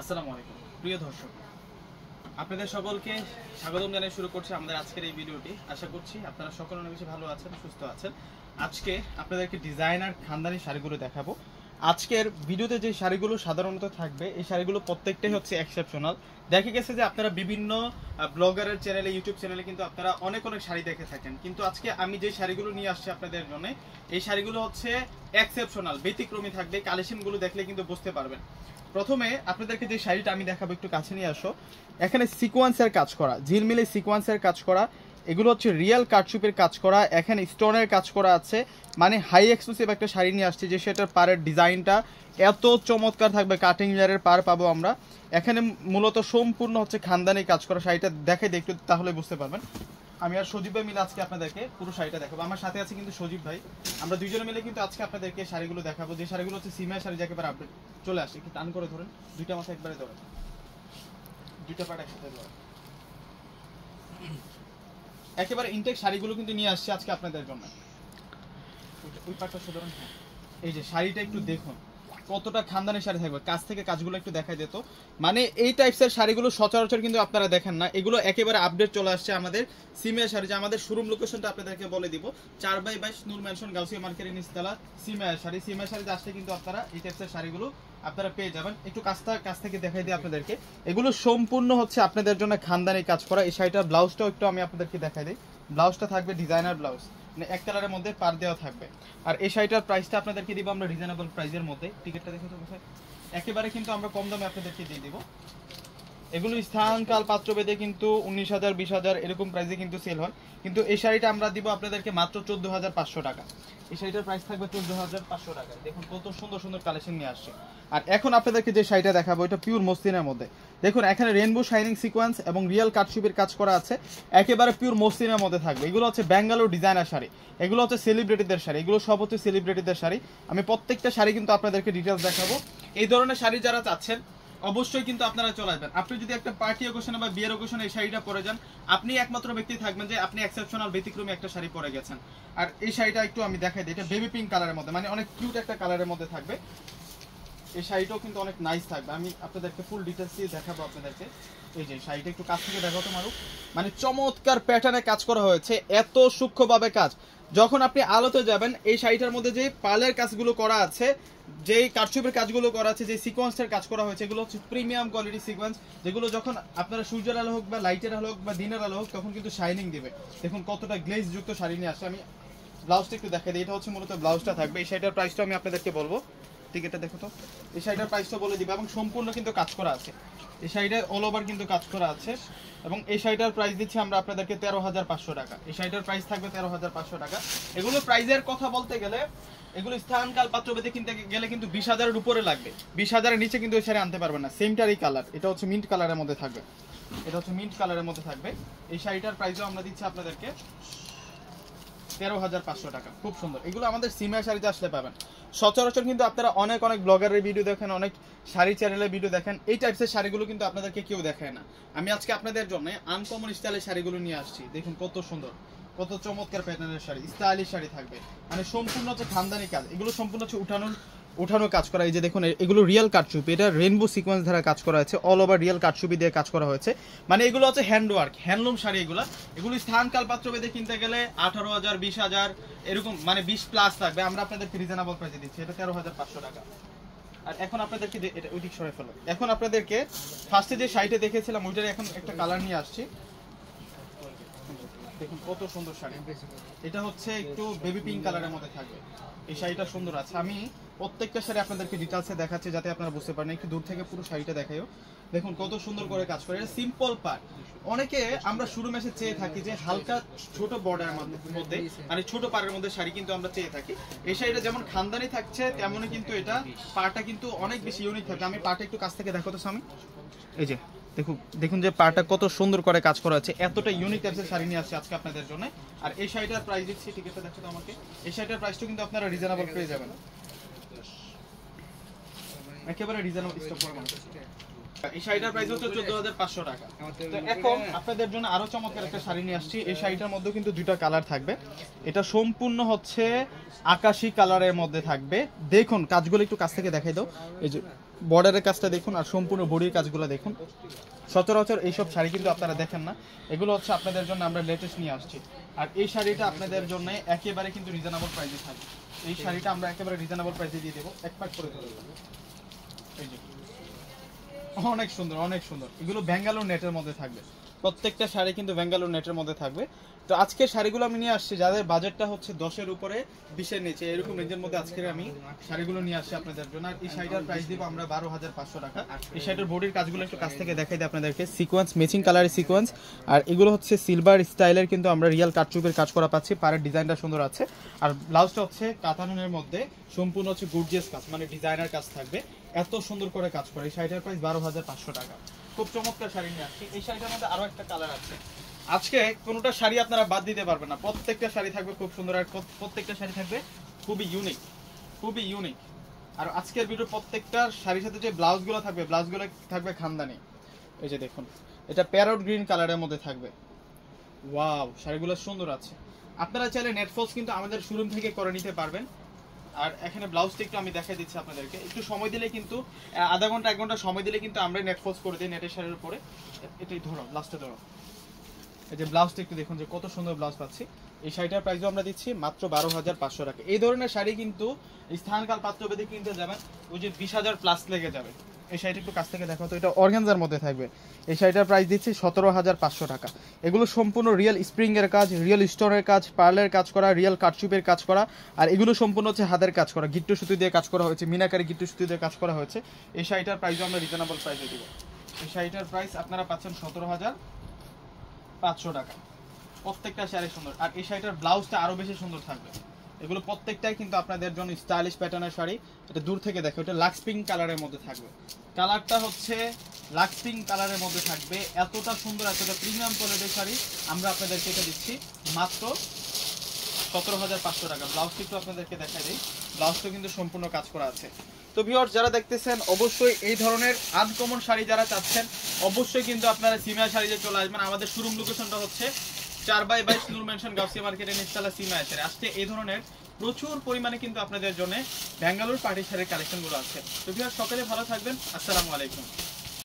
আসসালামু আলাইকুম প্রিয় দর্শক, আপনাদের সকলকে স্বাগতম জানিয়ে শুরু করছি আমাদের আজকের এই ভিডিওটি। আশা করছি আপনারা সকলে অনেক বেশি ভালো আছেন, সুস্থ আছেন। আজকে আপনাদেরকে ডিজাইনার খানদানি শাড়িগুলো দেখাবো। আজকের ভিডিওতে যে শাড়িগুলো সাধারণত থাকবে, এই শাড়িগুলো প্রত্যেকটাই হচ্ছে এক্সেপশনাল। দেখা গেছে যে আপনারা বিভিন্ন ব্লগারের চ্যানেলে, ইউটিউব চ্যানেলে কিন্তু আপনারা অনেক শাড়ি দেখে থাকেন, কিন্তু আজকে আমি যে শাড়িগুলো নিয়ে আসছি আপনাদের জন্য, এই শাড়িগুলো হচ্ছে এক্সেপশনাল, ব্যতিক্রমী থাকবে। কালেকশনগুলো দেখলে কিন্তু বুঝতে পারবেন। প্রথমে আপনাদেরকে যে শাড়িটা আমি দেখাবো, একটু কাছে নিয়ে আসো। এখানে সিকোয়েন্সের কাজ করা, ঝিলমিলে সিকোয়েন্সের কাজ করা, এগুলো হচ্ছে রিয়েল কাটচুপের কাজ করা, এখানে স্টোনের কাজ করা আছে। মানে হাই এক্সক্লুসিভ একটা শাড়ি নিয়ে আসছি, যে সেটার পাড়ের ডিজাইনটা এত চমৎকার থাকবে। কাটিং লেয়ারের পার পাবো আমরা এখানে। মূলত সম্পূর্ণ হচ্ছে খানদানি কাজ করা। শাড়িটা দেখে একটু, তাহলে বুঝতে পারবেন। আমি আর সজীব ভাই মিলে আজকে আপনাদেরকে পুরো শাড়িটা দেখাবো। আমার সাথে আছে কিন্তু সজীব ভাই, আমরা দুইজনে মিলে কিন্তু আজকে আপনাদেরকে শাড়িগুলো দেখাবো। যে শাড়িগুলো হচ্ছে সিমিয়া শাড়ি, একেবারে আপডেট চলে আসে। একটু টান করে ধরেন, দুইটা মাথা একবারে ধরেন, দুইটা পাট একসাথে ধরেন। একেবারে ইনটেক শাড়িগুলো কিন্তু নিয়ে আসছে আজকে আপনাদের জন্য। ওই পাটটা ধরেন। এই যে শাড়িটা একটু দেখুন, কতটা খানদানি শাড়ি থাকবে। কাছ থেকে কাজগুলো একটু দেখাই যেত। মানে এই টাইপসের শাড়িগুলো সচরাচর কিন্তু আপনারা দেখেন না। এগুলো একেবারে আপডেট চলে আসছে আমাদের সিমিয়া শাড়ি। যে আমাদের শোরুম লোকেশনটা আপনাদেরকে বলে দিব, 4/22 নূর ম্যানশন, গাউসিয়া মার্কেটের নিচতলা, সিমিয়া শাড়ি। সিমিয়া শাড়িতে আসলে কিন্তু আপনারা এই টাইপসের শাড়িগুলো আপনারা পেয়ে যাবেন। একটু কাছ থেকে দেখাই দিই আপনাদেরকে। এগুলো সম্পূর্ণ হচ্ছে আপনাদের জন্য খানদানি কাজ করা। এই শাড়িটার ব্লাউজটাও একটু আমি আপনাদেরকে দেখাই দিই। ব্লাউজটা থাকবে ডিজাইনার ব্লাউজ, মানে এক কালারের মধ্যে পার দেওয়া থাকবে। আর এই শাড়িটার প্রাইসটা আপনাদেরকে দিব আমরা রিজনেবল প্রাইসের মধ্যে। টিকেটটা দেখো তো কোথায়, একেবারে কিন্তু আমরা কম দামে আপনাদেরকে দিয়ে দিব। এগুলো স্থান কাল পাত্র ভেদে কিন্তু 19,000 20,000 এরকম প্রাইসে কিন্তু সেল হয়, কিন্তু এই শাড়িটা আমরা দিব আপনাদেরকে মাত্র 14,500 টাকা। এই শাড়িটার প্রাইস থাকবে 14,500 টাকা। দেখুন কত সুন্দর সুন্দর কালেকশন নিয়ে আসছে। আর এখন আপনাদেরকে যে শাড়িটা দেখাবো, এটা পিওর মসলিনের মধ্যে। দেখুন এখানে রেনবো শাইনিং সিকোয়েন্স এবং রিয়েল কাটশুপির কাজ করা আছে। একেবারে পিওর মসলিনের মধ্যে থাকবে। এগুলো হচ্ছে ব্যাঙ্গালোর ডিজাইনার শাড়ি, এগুলো হচ্ছে সেলিব্রিটিদের শাড়ি, এগুলো সব হচ্ছে সেলিব্রিটিদের শাড়ি। আমি প্রত্যেকটা শাড়ি কিন্তু আপনাদেরকে ডিটেলস দেখাবো। এই ধরনের শাড়ি যারা চাচ্ছেন অবশ্যই কিন্তু আপনারা চলে আসবেন। আপনি যদি একটা পার্টি অকেশনে বা বিয়ের অকেশনে এই শাড়িটা পরে যান, আপনি একমাত্র ব্যক্তি থাকবেন যে আপনি এক্সেপশনাল, ব্যতিক্রমী একটা শাড়ি পরে গেছেন। আর এই শাড়িটা একটু আমি দেখাই দিই, এটা বেবি পিঙ্ক কালারের মধ্যে, মানে অনেক কিউট একটা কালারের মধ্যে থাকবে। এই শাড়িটাও কিন্তু অনেক নাইস থাকবে। আমি আপনাদেরকে ফুল ডিটেলস দিয়ে দেখাবো আপনাদেরকে। এই যে শাড়িটা একটু কাছ থেকে দেখাতো মারুক, মানে চমৎকার প্যাটার্নে কাজ করা হয়েছে, এত সূক্ষ্মভাবে কাজ। যখন আপনি আলোতে যাবেন, এই শাড়িটার মধ্যে যে পালের কাজগুলো করা আছে, যেই কাটছুপের কাজগুলো করা আছে, যে সিকোয়েন্সের কাজ করা হয়েছে, এগুলো হচ্ছে প্রিমিয়াম কোয়ালিটি সিকোয়েন্স, যেগুলো যখন আপনারা সূর্যের আলো হোক বা লাইটের আলো হোক বা দিনের আলো হোক, তখন কিন্তু শাইনিং দিবে। দেখুন কতটা গ্লেজ যুক্ত শাড়ি নিয়ে আসছে। আমি ব্লাউজটা একটু দেখাই দিই। এটা হচ্ছে মূলত ব্লাউজটা থাকবে। এই শাড়িটার প্রাইসটা আমি আপনাদেরকে বলবো, টিকেটটা দেখো তো। এই শাড়িটার প্রাইসটা বলে দিবে, এবং সম্পূর্ণ কিন্তু কাজ করা আছে। এই শাড়িটার অল ওভার কিন্তু কাজ করা আছে, এবং এই শাড়িটার প্রাইস দিচ্ছি আমরা আপনাদেরকে 13,500 টাকা। এই শাড়িটার প্রাইস থাকবে 13,500 টাকা। এগুলো প্রাইসের কথা বলতে গেলে, এগুলো স্থানকাল পাত্রভেদে কিনতে গেলে কিন্তু 20,000-এর উপরে লাগবে। 20,000-এর নিচে কিন্তু এই শাড়ি আনতে পারবেন না। সেমটারই কালার, এটা হচ্ছে মিন্ট কালারের মধ্যে থাকবে। এটা হচ্ছে মিন্ট কালারের মধ্যে থাকবে। এই শাড়িটার প্রাইসও আমরা দিচ্ছি আপনাদেরকে 13,500 টাকা। খুব সুন্দর। এগুলো আমাদের সিমিয়া শাড়িতে আসলে পাবেন। সচরাচর কিন্তু আপনারা অনেক ব্লগারের ভিডিও দেখেন, অনেক শাড়ি চ্যানেলের ভিডিও দেখেন, এই টাইপসের শাড়িগুলো কিন্তু আপনাদেরকে কেউ দেখায় না। আমি আজকে আপনাদের জন্য আনকমন স্টাইলের শাড়িগুলো নিয়ে আসছি। দেখুন কত সুন্দর, কত চমৎকার প্যাটার্নের শাড়ি, স্টাইলিশ শাড়ি থাকবে। মানে সম্পূর্ণ হচ্ছে খানদানি কাজ, এগুলো সম্পূর্ণ হচ্ছে উঠানো কাজ করা। এই যে দেখুন, এগুলো রিয়েল কাটচুপি, এটা রেনবো সিকোয়েন্স দ্বারা কাজ করা হয়েছে, অল ওভার রিয়েল কাটচুপি দিয়ে কাজ করা হয়েছে। মানে এগুলো হচ্ছে হ্যান্ডওয়ার্ক, হ্যান্ডলুম শাড়ি এগুলো স্থান কাল পাত্র বেঁধে কিনতে গেলে 18,000 20,000 এরকম, মানে 20+ থাকবে। আমরা আপনাদেরকে রিজনেবল প্রাইসে দিচ্ছি, এটা 13,500 টাকা। আর এখন আপনাদেরকে এটা ওই দিক সরে ফেলো। এখন আপনাদেরকে ফার্স্টে যে শাড়িটা দেখেছিলাম, ওইটার এখন একটা কালার নিয়ে আসছি। দেখুন কত সুন্দর শাড়ি, এটা হচ্ছে একটু বেবি পিঙ্ক কালারের মধ্যে থাকবে। এই শাড়িটা সুন্দর আছে। আমি প্রত্যেকটা শাড়ি আপনাদেরকে ডিটেলসে দেখাচ্ছি যাতে আপনারা বুঝতে পারেন। একটু দূর থেকে পুরো শাড়িটা দেখাইও। দেখুন কত সুন্দর করে কাজ করে। এটা সিম্পল পার্ট। অনেকে আমরা শুরু মেসে চেয়ে থাকি যে হালকা ছোট বর্ডারের মধ্যে, মানে ছোট পাড়ের মধ্যে শাড়ি কিন্তু আমরা চেয়ে থাকি। এই শাড়িটা যেমন খানদানি থাকছে, তেমনই কিন্তু এটা পাটা কিন্তু অনেক বেশি ইউনিক থাকে। আমি পাটা একটু কাছ থেকে দেখো তো স্বামী। এই যে দেখুন যে পাটা কত সুন্দর করে কাজ করা আছে। এতটা ইউনিক টাইপের শাড়ি নিয়ে আসছে আজকে আপনাদের জন্য। আর এই শাড়িটার প্রাইস দিচ্ছি, টিকেটটা দেখো তো আমাকে। এই শাড়িটার প্রাইসটা কিন্তু আপনারা রিজনেবল পেয়ে যাবেন, একেবারে রিজনেবল স্টক করে মানুষ। এই শাড়িটার প্রাইস হচ্ছে 14,500 টাকা। তো এখন আপনাদের জন্য আরো চমৎকার একটা শাড়ি নিয়ে আসছি। এই শাড়িটার মধ্যে কিন্তু দুইটা কালার থাকবে। এটা সম্পূর্ণ হচ্ছে আকাশী কালারের মধ্যে থাকবে। দেখুন কাজগুলো একটু কাছ থেকে দেখাই দাও। এই যে বর্ডারের কাজটা দেখুন আর সম্পূর্ণ বডির কাজগুলো দেখুন। সচরাচর এইসব শাড়ি কিন্তু আপনারা দেখেন না, এগুলো হচ্ছে আপনাদের জন্য আমরা লেটেস্ট নিয়ে আসছি। আর এই শাড়িটা আপনাদের জন্য একেবারে কিন্তু রিজনেবল প্রাইসে থাকবে। এই শাড়িটা আমরা একেবারে রিজনেবল প্রাইসে দিয়ে দেবো। এক পাক করে ধরে দেবো। এই যে অনেক সুন্দর, অনেক সুন্দর, এগুলো ব্যাঙ্গালোর নেটের মধ্যে থাকবে। প্রত্যেকটা শাড়ি কিন্তু ব্যাঙ্গালোর নেটের মধ্যে থাকবে। তো আজকে শাড়িগুলো আমি নিয়ে আসছি যাদের বাজেটটা হচ্ছে 10-এর উপরে 20-এর নিচে, এরকম রেঞ্জের মধ্যে আজকে আমি শাড়িগুলো নিয়ে আসছি আপনাদের জন্য। আর এই শাড়িটার প্রাইস দিব আমরা 12,500 টাকা। এই শাড়িটার বডির কাজগুলো একটু কাছ থেকে দেখাই দিই আপনাদেরকে। সিকোয়েন্স, ম্যাচিং কালারের সিকোয়েন্স, আর এগুলো হচ্ছে সিলভার স্টাইলের কিন্তু আমরা রিয়েল কাটচুপের কাজ করা পাচ্ছি। পাড়ের ডিজাইনটা সুন্দর আছে। আর ব্লাউজটা হচ্ছে কাতানের মধ্যে সম্পূর্ণ হচ্ছে গর্জিয়াস কাজ, মানে ডিজাইনার কাজ থাকবে। এত সুন্দর করে কাজ করে। এই শাড়িটার প্রাইস 12,500 টাকা। খুব চমৎকার শাড়ি নিয়ে আসছি। এই শাড়িটার মধ্যে আরো একটা কালার আছে। আজকে কোনোটা শাড়ি আপনারা বাদ দিতে পারবেন না, প্রত্যেকটা শাড়ি থাকবে খুব সুন্দর, আর প্রত্যেকটা শাড়ি থাকবে খুবই ইউনিক, খুবই ইউনিক। আর আজকের ভিডিও প্রত্যেকটা শাড়ির সাথে যে ব্লাউজগুলো থাকবে, ব্লাউজগুলো থাকবে খানদানি। এই যে দেখুন, এটা প্যারট গ্রিন কালারের মধ্যে থাকবে। ওয়াও, শাড়িগুলো সুন্দর আছে। আপনারা চাইলে নেটফলস কিন্তু আমাদের শোরুম থেকে করে নিতে পারবেন। আর এখানে ব্লাউজটা একটু আমি দেখাই দিচ্ছি আপনাদেরকে। একটু সময় দিলে কিন্তু আধা ঘন্টা 1 ঘন্টা সময় দিলে কিন্তু আমরা নেটফলস করে দিই নেটের শাড়ির উপরে। এটাই ধরো, লাস্টে ধরো। এই যে ব্লাউজটা একটু দেখুন যে কত সুন্দর ব্লাউজ পাচ্ছি। এই শাড়িটার প্রাইসও আমরা দিচ্ছি মাত্র 12,500 টাকা। এই ধরনের শাড়ি কিন্তু স্থানকাল পাত্রভেদে কিনতে যাবেন ওই যে 20,000 প্লাস লেগে যাবে। এই শাড়িটা একটু কাছ থেকে দেখো তো, এটা অর্গানজার মধ্যে থাকবে। এই শাড়িটার প্রাইস দিচ্ছি 17,500 টাকা। এগুলো সম্পূর্ণ রিয়েল স্প্রিং এর কাজ, রিয়েল স্টোনের কাজ, পার্লের কাজ করা, রিয়েল কাটচুপের কাজ করা। আর এগুলো সম্পূর্ণ হচ্ছে হাতের কাজ করা, গিট্টু সুতি দিয়ে কাজ করা হয়েছে, মিনাকারি গিট্টু সুতি দিয়ে কাজ করা হয়েছে। এই শাড়িটার প্রাইসও আমরা রিজনেবল প্রাইসে দিব। এই শাড়িটার প্রাইস আপনারা পাচ্ছেন 17,500 টাকা। প্রত্যেকটা শাড়ি সুন্দর। আর এই শাড়িটার ব্লাউজটা আরো বেশি সুন্দর থাকবে। এগুলো প্রত্যেকটাই কিন্তু আপনাদের জন্য স্টাইলিশ প্যাটার্নের শাড়ি। এটা দূর থেকে দেখো, এটা লাক্স পিঙ্ক কালারের মধ্যে থাকবে। কালারটা হচ্ছে লাক্স পিঙ্ক কালারের মধ্যে থাকবে। এতটা সুন্দর, এতটা প্রিমিয়াম কোয়ালিটির শাড়ি আমরা আপনাদেরকে এটা দিচ্ছি মাত্র 17,500 টাকা। ব্লাউজটা একটু আপনাদেরকে দেখাই দিই। ব্লাউজটা কিন্তু সম্পূর্ণ কাজ করা আছে। তো ভিউয়ার্স যারা দেখতেছেন, অবশ্যই এই ধরনের আনকমন শাড়ি যারা চাচ্ছেন, অবশ্যই কিন্তু আপনারা সিমিয়া শাড়িতে চলে আসবেন। আমাদের শোরুম লোকেশনটা হচ্ছে 4/22 নূর মেনশন গাউসিয়া মার্কেটের নিচতলা সিমিয়া আছে। আজকে এই ধরনের প্রচুর পরিমাণে কিন্তু আপনাদের জন্য ব্যাঙ্গালোর পার্টি শাড়ির কালেকশনগুলো আছে। তো ভিউয়ার্স সকলে ভালো থাকবেন। আসসালামু আলাইকুম।